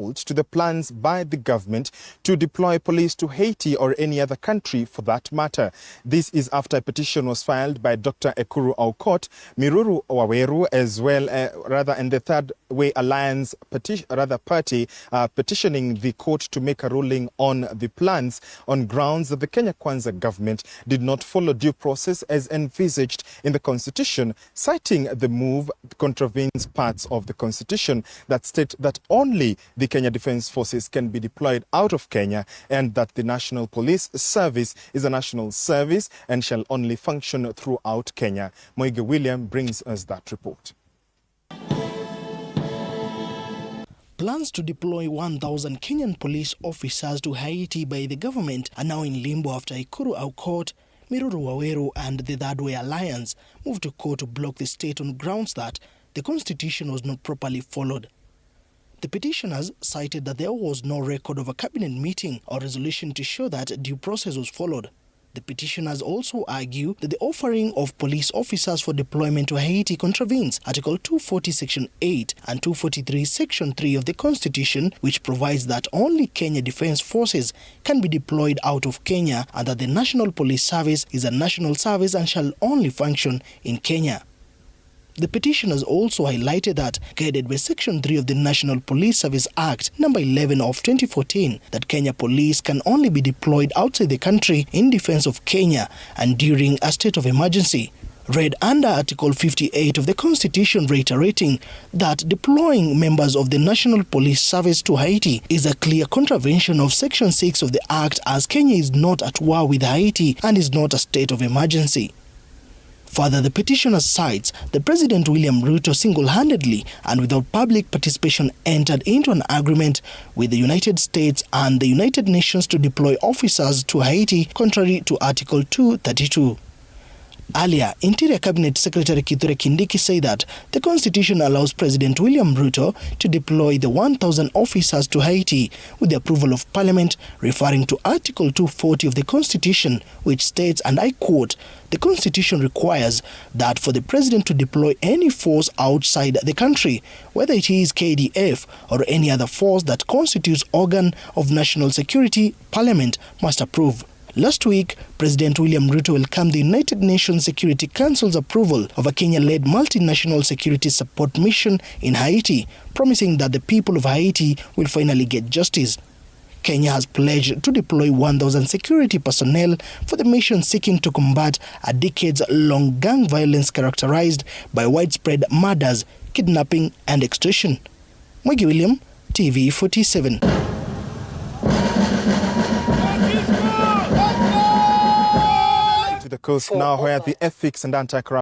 to the plans by the government to deploy police to Haiti or any other country for that matter. This is after a petition was filed by Dr. Ekuru Aukot, Miruru Waweru, as well, and the Third Way Alliance party petitioning the court to make a ruling on the plans on grounds that the Kenya Kwanza government did not follow due process as envisaged in the constitution, citing the move contravenes parts of the constitution that state that only the Kenya Defence Forces can be deployed out of Kenya and that the National Police Service is a national service and shall only function throughout Kenya. Moige William brings us that report. Plans to deploy 1,000 Kenyan police officers to Haiti by the government are now in limbo after Ekuru Aukot, Miruru Waweru and the Third Way Alliance moved to court to block the state on grounds that the constitution was not properly followed. The petitioners cited that there was no record of a cabinet meeting or resolution to show that due process was followed. The petitioners also argue that the offering of police officers for deployment to Haiti contravenes Article 240 Section 8 and 243 Section 3 of the Constitution, which provides that only Kenya Defence Forces can be deployed out of Kenya and that the National Police Service is a national service and shall only function in Kenya. The petitioners also highlighted that, guided by Section 3 of the National Police Service Act No. 11 of 2014, that Kenya Police can only be deployed outside the country in defense of Kenya and during a state of emergency, read under Article 58 of the Constitution, reiterating that deploying members of the National Police Service to Haiti is a clear contravention of Section 6 of the Act, as Kenya is not at war with Haiti and is not a state of emergency. Further, the petitioner cites that President William Ruto single-handedly and without public participation entered into an agreement with the United States and the United Nations to deploy officers to Haiti, contrary to Article 232. Earlier, Interior Cabinet Secretary Kithure Kindiki said that the Constitution allows President William Ruto to deploy the 1,000 officers to Haiti with the approval of Parliament, referring to Article 240 of the Constitution, which states, and I quote, "The Constitution requires that for the President to deploy any force outside the country, whether it is KDF or any other force that constitutes organ of national security, Parliament must approve." Last week, President William Ruto welcomed the United Nations Security Council's approval of a Kenya-led multinational security support mission in Haiti, promising that the people of Haiti will finally get justice. Kenya has pledged to deploy 1,000 security personnel for the mission, seeking to combat a decades-long gang violence characterized by widespread murders, kidnapping and extortion. Moige William, TV 47. To the coast now, where the ethics and anti-corruption